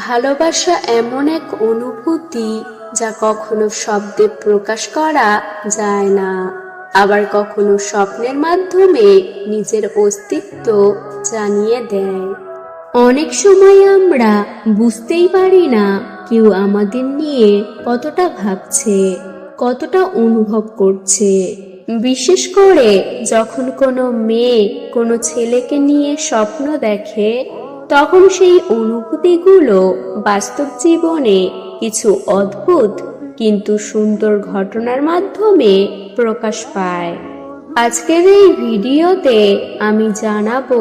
ভালোবাসা এমন এক অনুভূতি যা কখনো শব্দে প্রকাশ করা যায় না, আবার কখনো স্বপ্নের মাধ্যমে নিজের অস্তিত্ব জানিয়ে দেয়। অনেক সময় আমরা বুঝতেই পারি না কেউ আমাদের নিয়ে কতটা ভাবছে, কতটা অনুভব করছে। বিশেষ করে যখন কোনো মেয়ে কোনো ছেলেকে নিয়ে স্বপ্ন দেখে, তখন সেই অনুভূতিগুলো বাস্তব জীবনে কিছু অদ্ভুত কিন্তু সুন্দর ঘটনার মাধ্যমে প্রকাশ পায়। আজকের এই ভিডিওতে আমি জানাবো,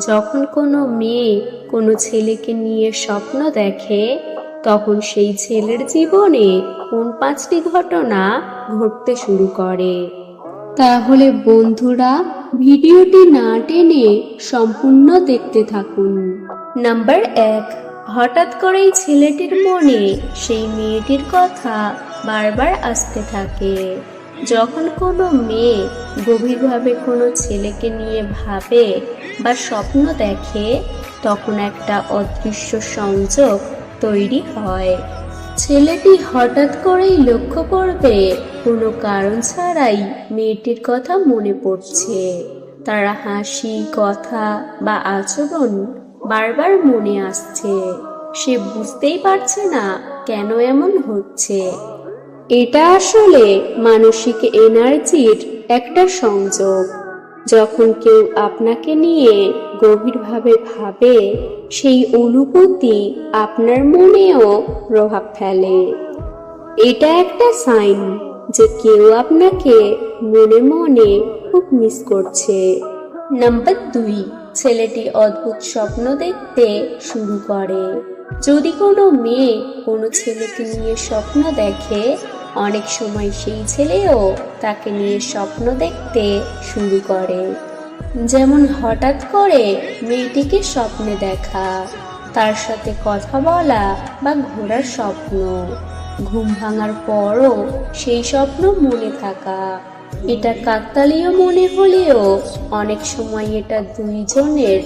যখন কোনো মেয়ে কোনো ছেলেকে নিয়ে স্বপ্ন দেখে, তখন সেই ছেলের জীবনে কোন 5টি ঘটনা ঘটতে শুরু করে। তাহলে বন্ধুরা, ভিডিওটি না টেনে সম্পূর্ণ দেখতে থাকুন। নাম্বার 1, হঠাৎ করেই ছেলেটির মনে সেই মেয়েটির কথা বারবার আসতে থাকে। যখন কোনো মেয়ে গভীরভাবে কোনো ছেলেকে নিয়ে ভাবে বা স্বপ্ন দেখে, তখন একটা অদৃশ্য সংযোগ তৈরি হয়। ছেলেটি হঠাৎ করেই লক্ষ্য করবে কোনো কারণ ছাড়াই মেয়েটির কথা মনে পড়ছে। তার হাসি, কথা বা আচরণ বারবার মনে আসছে। সে বুঝতেই পারছে না কেন এমন হচ্ছে। এটা আসলে মানসিক এনার্জির একটা সংযোগ। যখন কেউ আপনাকে নিয়ে গভীরভাবে ভাবে, সেই অনুভূতি আপনার মনেও প্রভাব ফেলে। এটা একটা সাইন যে কেউ আপনাকে মনে মনে খুব মিস করছে। নাম্বার 2, ছেলেটি অদ্ভুত স্বপ্ন দেখতে শুরু করে। যদি কোনো মেয়ে কোনো ছেলেকে নিয়ে স্বপ্ন দেখে, অনেক সময় সেই ছেলেও তাকে নিয়ে স্বপ্ন দেখতে শুরু করে। যেমন হঠাৎ করে মেয়েটিকে স্বপ্নে দেখা, তার সাথে কথা বলা বা ঘোরার স্বপ্ন, ঘুম ভাঙার পরও সেই স্বপ্ন মনে থাকা। এটা কাকতালীয় মনে হলেও অনেক সময় এটা দুইজনের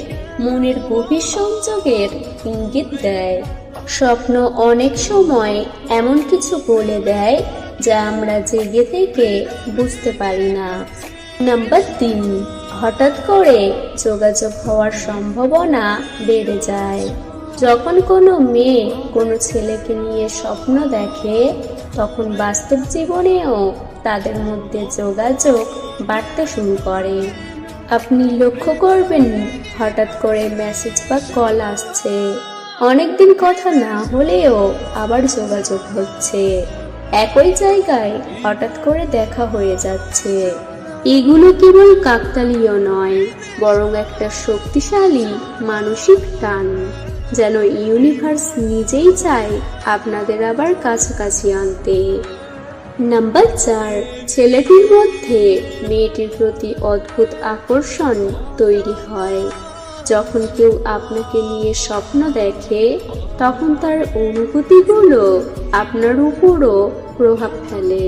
মনের গভীর সংযোগের ইঙ্গিত দেয়। স্বপ্ন অনেক সময় এমন কিছু বলে দেয় যা আমরা জেগে থেকে বুঝতে পারি না। নাম্বার 3, হঠাৎ করে যোগাযোগ হওয়ার সম্ভাবনা বেড়ে যায়। যখন কোনো মেয়ে কোনো ছেলেকে নিয়ে স্বপ্ন দেখে, তখন বাস্তব জীবনেও তাদের মধ্যে যোগাযোগ বাড়তে শুরু করে। আপনি লক্ষ্য করবেন, হঠাৎ করে মেসেজ বা কল আসছে। অনেকদিন কথা না হলেও আবার যোগাযোগ হচ্ছে। একই জায়গায় হঠাৎ করে দেখা হয়ে যাচ্ছে। এগুলো কেবল কাকতালীয় নয়, বরং একটা শক্তিশালী মানসিক টান, যেন ইউনিভার্স নিজেই চায় আপনাদের আবার কাছাকাছি আনতে। নাম্বার 4, ছেলেটির মধ্যে মেয়েটির প্রতি অদ্ভুত আকর্ষণ তৈরি হয়। যখন কেউ আপনাকে নিয়ে স্বপ্ন দেখে, তখন তার অনুভূতিগুলো আপনার উপরও প্রভাব ফেলে।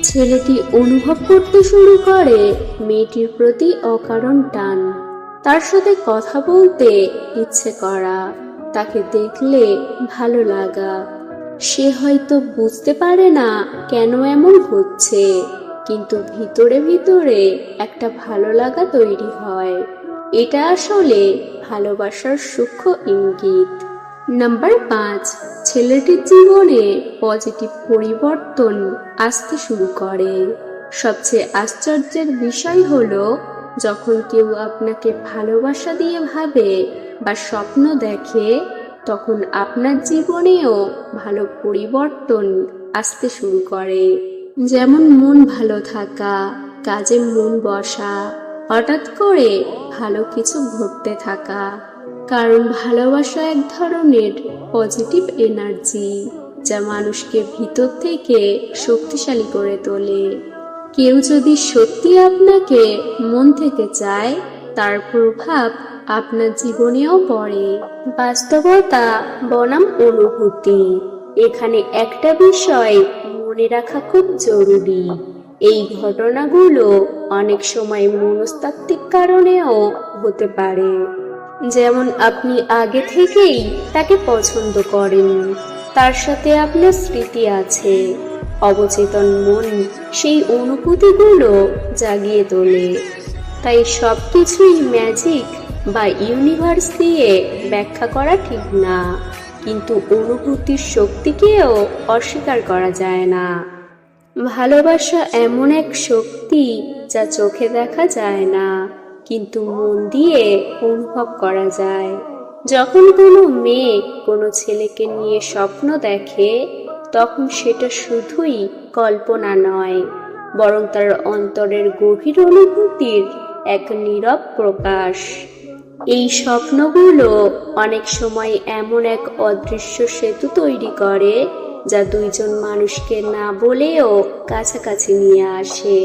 ছেলেটি অনুভব করতে শুরু করে মেয়েটির প্রতি অকারণ টান, তার সাথে কথা বলতে ইচ্ছে করা, তাকে দেখলে ভালো লাগা। সে হয়তো বুঝতে পারে না কেন এমন হচ্ছে, কিন্তু ভিতরে ভিতরে একটা ভালো লাগা তৈরি হয়। এটা আসলে ভালোবাসার সূক্ষ্ম ইঙ্গিত। নাম্বার 5, ছেলেটির জীবনে পজিটিভ পরিবর্তন আসতে শুরু করে। সবচেয়ে আশ্চর্যের বিষয় হলো, যখন কেউ আপনাকে ভালোবাসা দিয়ে ভাবে বা স্বপ্ন দেখে, তখন আপনার জীবনেও ভালো পরিবর্তন আসতে শুরু করে। যেমন মন ভালো থাকা, কাজে মন বসা, হঠাৎ করে ভালো কিছু ঘটতে থাকা। কারণ ভালোবাসা এক ধরনের পজিটিভ এনার্জি, যা মানুষকে ভিতর থেকে শক্তিশালী করে তোলে। কেউ যদি সত্যি আপনাকে মন থেকে চায়, তার প্রভাব আপনার জীবনেও পড়ে। বাস্তবতা বনাম অনুভূতি, এখানে একটা বিষয় মনে রাখা খুব জরুরি। এই ঘটনাগুলো অনেক সময় মনস্তাত্ত্বিক কারণেও হতে পারে। যেমন আপনি আগে থেকেই তাকে পছন্দ করেন, তার সাথে আপনার স্মৃতি আছে। অবচেতন মন সেই অনুভূতিগুলো জাগিয়ে তোলে। তাই সবকিছুই ম্যাজিক বা ইউনিভার্স দিয়ে ব্যাখ্যা করা ঠিক না, কিন্তু অনুভূতির শক্তিকেও অস্বীকার করা যায় না। ভালোবাসা এমন এক শক্তি যা চোখে দেখা যায় না, কিন্তু মন দিয়ে অনুভব করা যায়। যখন কোনো মেয়ে কোনো ছেলেকে নিয়ে স্বপ্ন দেখে, তখন সেটা শুধুই কল্পনা নয়, বরং তার অন্তরের গভীর অনুভূতির এক নীরব প্রকাশ। এই স্বপ্নগুলো অনেক সময় এমন এক অদৃশ্য সেতু তৈরি করে, যা দুইজন মানুষকে না বলেও কাছাকাছি নিয়ে আসে।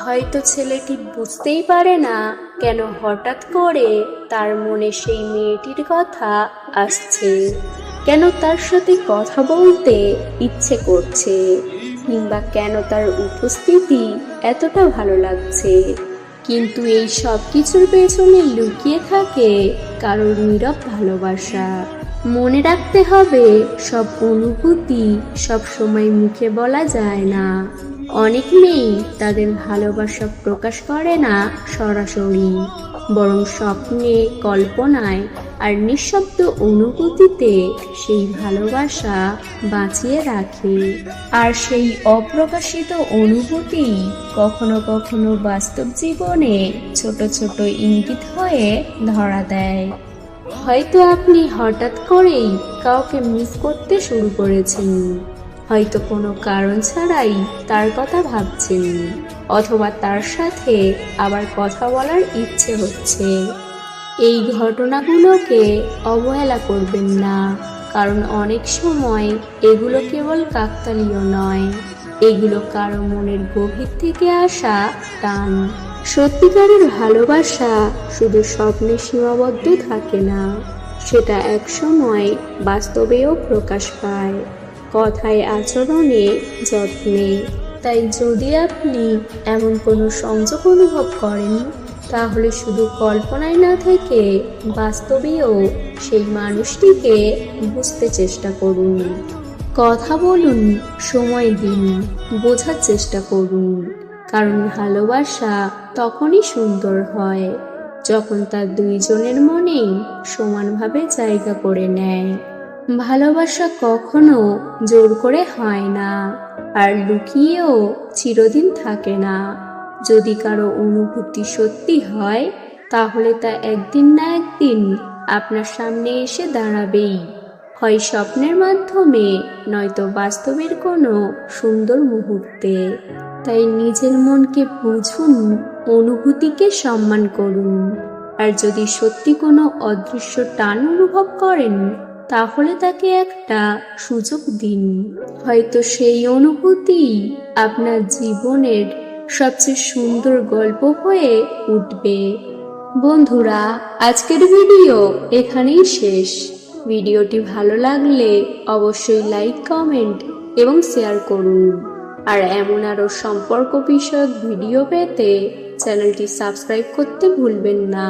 হয়তো ছেলেটি বুঝতেই পারে না কেন হঠাৎ করে তার মনে সেই মেয়েটির কথা আসছে, কেন তার সাথে কথা বলতে ইচ্ছে করছে, কিংবা কেন তার উপস্থিতি এতটা ভালো লাগছে। কিন্তু এই সব কিছুর পেছনে লুকিয়ে থাকে কারোর নীরব ভালোবাসা। মনে রাখতে হবে, সব অনুভূতি সব সময় মুখে বলা যায় না। অনেক মেয়েই তাদের ভালোবাসা প্রকাশ করে না সরাসরি, বরং স্বপ্নে, কল্পনায় আর নিঃশব্দ অনুভূতিতে সেই ভালোবাসা বাঁচিয়ে রাখে। আর সেই অপ্রকাশিত অনুভূতি কখনো কখনো বাস্তব জীবনে ছোট ছোট ইঙ্গিত হয়ে ধরা দেয়। হয়তো আপনি হঠাৎ করেই কাউকে মিস করতে শুরু করেছেন, হয়তো কোনো কারণ ছাড়াই তার কথা ভাবছেন, অথবা তার সাথে আবার কথা বলার ইচ্ছে হচ্ছে। এই ঘটনাগুলোকে অবহেলা করবেন না, কারণ অনেক সময় এগুলো কেবল কাকতালীয় নয়, এগুলো কারো মনের গভীর থেকে আসা টান। সত্যিকারের ভালোবাসা শুধু স্বপ্নে সীমাবদ্ধ থাকে না, সেটা একসময় বাস্তবেও প্রকাশ পায়, কথায়, আচরণে, যত্নে। তাই যদি আপনি এমন কোনো সংযোগ অনুভব করেন, তাহলে শুধু কল্পনায় না থেকে বাস্তবেও সেই মানুষটিকে বুঝতে চেষ্টা করুন। কথা বলুন, সময় দিন, বোঝার চেষ্টা করুন। কারণ ভালোবাসা তখনই সুন্দর হয় যখন তার দুইজনের মনেই সমানভাবে জায়গা করে নেয়। ভালোবাসা কখনো জোর করে হয় না, আর লুকিয়েও চিরদিন থাকে না। যদি কারো অনুভূতি সত্যি হয়, তাহলে তা একদিন না একদিন আপনার সামনে এসে দাঁড়াবেই, হয় স্বপ্নের মাধ্যমে, নয়তো বাস্তবের কোনো সুন্দর মুহূর্তে। তাই নিজের মনকে বুঝুন, অনুভূতিকে সম্মান করুন, আর যদি সত্যি কোনো অদৃশ্য টান অনুভব করেন, তাহলে তাকে একটা সুযোগ দিন। হয়তো সেই অনুভূতি আপনার জীবনের সবচেয়ে সুন্দর গল্প হয়ে উঠবে। বন্ধুরা, আজকের ভিডিও এখানেই শেষ। ভিডিওটি ভালো লাগলে অবশ্যই লাইক, কমেন্ট এবং শেয়ার করুন। আর এমন আরও সম্পর্ক বিষয়ক ভিডিও পেতে চ্যানেলটি সাবস্ক্রাইব করতে ভুলবেন না।